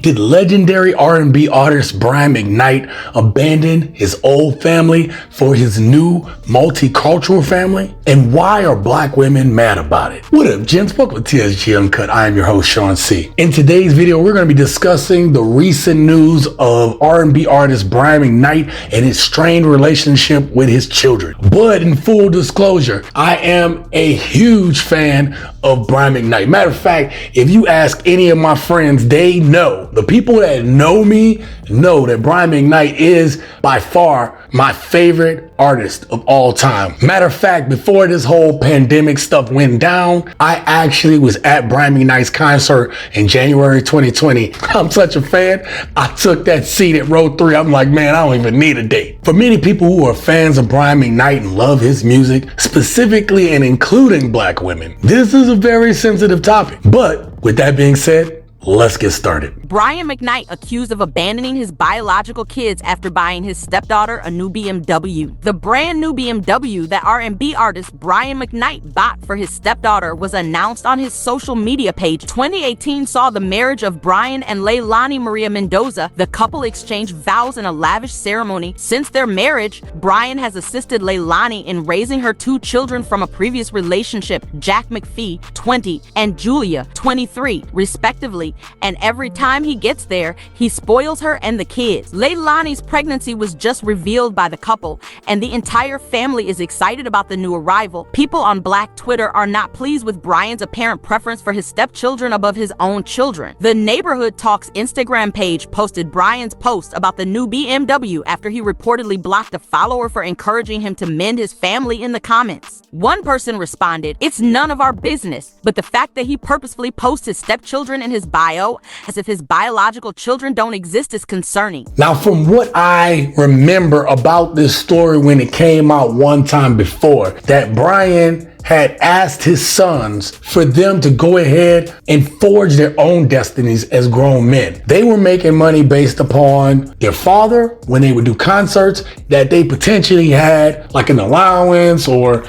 Did legendary R&B artist Brian McKnight abandon his old family for his new multicultural family? And why are black women mad about it? What up, gents? Welcome to TSG Uncut. I am your host, Sean C. In today's video, we're going to be discussing the recent news of R&B artist Brian McKnight and his strained relationship with his children. But in full disclosure, I am a huge fan of Brian McKnight. Matter of fact, if you ask any of my friends, they know. The people that know me know that Brian McKnight is by far my favorite artist of all time. Matter of fact, before this whole pandemic stuff went down, I actually was at Brian McKnight's concert in January 2020. I'm such a fan. I took that seat at row 3. I'm like, man, I don't even need a date. For many people who are fans of Brian McKnight and love his music, specifically and including black women, this is a very sensitive topic. But with that being said, let's get started. Brian McKnight accused of abandoning his biological kids after buying his stepdaughter a new BMW. The brand new BMW that R&B artist Brian McKnight bought for his stepdaughter was announced on his social media page. 2018 saw the marriage of Brian and Leilani Maria Mendoza. The couple exchanged vows in a lavish ceremony. Since their marriage, Brian has assisted Leilani in raising her 2 children from a previous relationship, Jack McPhee, 20, and Julia, 23, respectively. And every time he gets there, he spoils her and the kids. Leilani's pregnancy was just revealed by the couple, and the entire family is excited about the new arrival. People on Black Twitter are not pleased with Brian's apparent preference for his stepchildren above his own children. The Neighborhood Talks Instagram page posted Brian's post about the new BMW after he reportedly blocked a follower for encouraging him to mend his family in the comments. One person responded, "It's none of our business," but the fact that he purposefully posts his stepchildren in his bio as if his biological children don't exist is concerning. Now, from what I remember about this story when it came out one time before, that Brian had asked his sons for them to go ahead and forge their own destinies as grown men. They were making money based upon their father when they would do concerts, that they potentially had like an allowance or,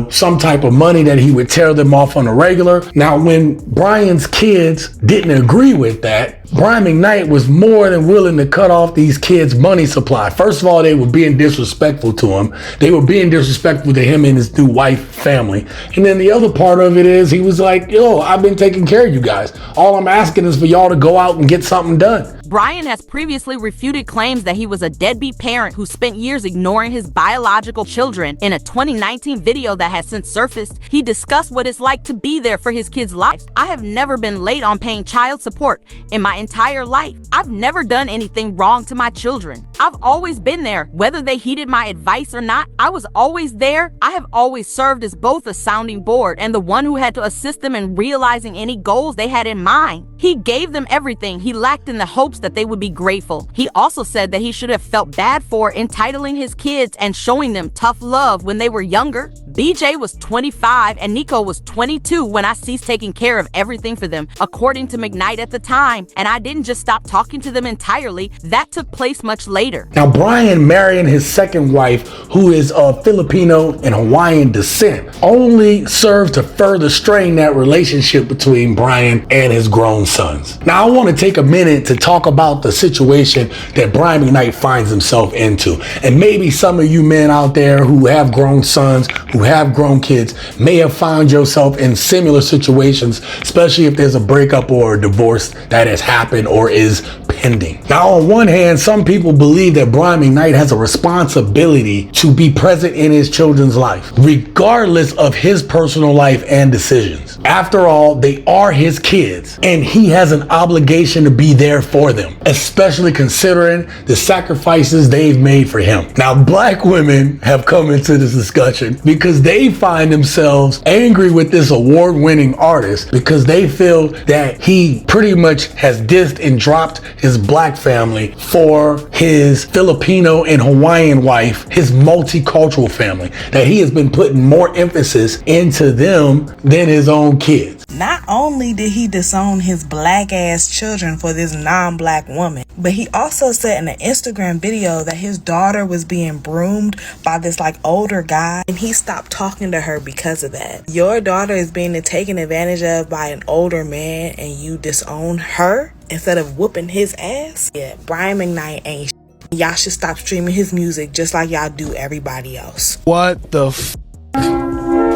some type of money that he would tell them off on a regular. Now, when Brian's kids didn't agree with that, Brian McKnight was more than willing to cut off these kids' money supply. First of all, they were being disrespectful to him. They were being disrespectful to him and his new wife family. And then the other part of it is he was like, I've been taking care of you guys. All I'm asking is for y'all to go out and get something done. Brian has previously refuted claims that he was a deadbeat parent who spent years ignoring his biological children. In a 2019 video that has since surfaced, he discussed what it's like to be there for his kids' lives. "I have never been late on paying child support in my entire life. I've never done anything wrong to my children. I've always been there, whether they heeded my advice or not. I was always there. I have always served as both a sounding board and the one who had to assist them in realizing any goals they had in mind. He gave them everything he lacked in the hopes that they would be grateful." He also said that he should have felt bad for entitling his kids and showing them tough love when they were younger. "BJ was 25 and Nico was 22 when I ceased taking care of everything for them," according to McKnight at the time. "And I didn't just stop talking to them entirely. That took place much later." Now, Brian marrying his second wife, who is of Filipino and Hawaiian descent, only served to further strain that relationship between Brian and his grown sons. Now, I want to take a minute to talk about the situation that Brian McKnight finds himself into. And maybe some of you men out there who have grown sons, who have grown kids, may have found yourself in similar situations, especially if there's a breakup or a divorce that has happened or is pending. Now, on one hand, some people believe that Brian McKnight has a responsibility to be present in his children's life, regardless of his personal life and decisions. After all, they are his kids, and he has an obligation to be there for them, especially considering the sacrifices they've made for him. Now, black women have come into this discussion because they find themselves angry with this award-winning artist because they feel that he pretty much has dissed and dropped his black family for his Filipino and Hawaiian wife, his multicultural family, that he has been putting more emphasis into them than his own kids. Not only did he disown his black ass children for this non-black woman, but he also said in an Instagram video that his daughter was being groomed by this older guy, and he stopped talking to her because of that. Your daughter is being taken advantage of by an older man and you disown her? instead of whooping his ass. Yeah, Brian McKnight ain't y'all should stop streaming his music just like y'all do everybody else. What the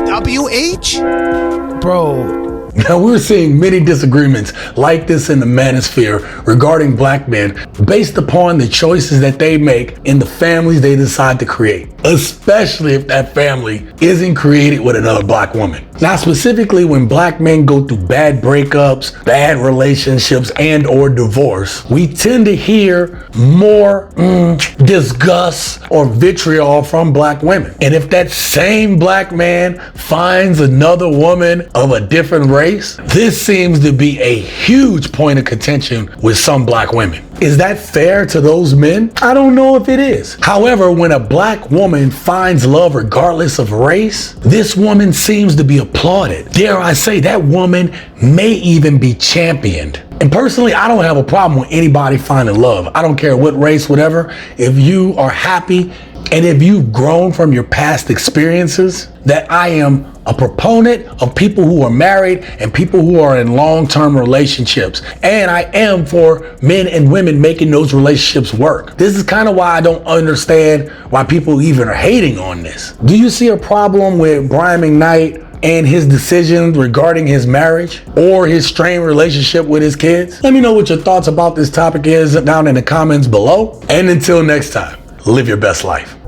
WH? Bro. Now, we're seeing many disagreements like this in the manosphere regarding black men based upon the choices that they make in the families they decide to create, especially if that family isn't created with another black woman. Now, specifically when black men go through bad breakups, bad relationships, and or divorce, we tend to hear more disgust or vitriol from black women. And if that same black man finds another woman of a different race, this seems to be a huge point of contention with some black women. Is that fair to those men? I don't know if it is. However, when a black woman finds love regardless of race, this woman seems to be applauded. Dare I say, that woman may even be championed. And personally, I don't have a problem with anybody finding love. I don't care what race, whatever. If you are happy and if you've grown from your past experiences, that I am a proponent of people who are married and people who are in long-term relationships. And I am for men and women making those relationships work. This is kind of why I don't understand why people even are hating on this. Do you see a problem with Brian McKnight and his decisions regarding his marriage or his strained relationship with his kids? Let me know what your thoughts about this topic is down in the comments below. And until next time, live your best life.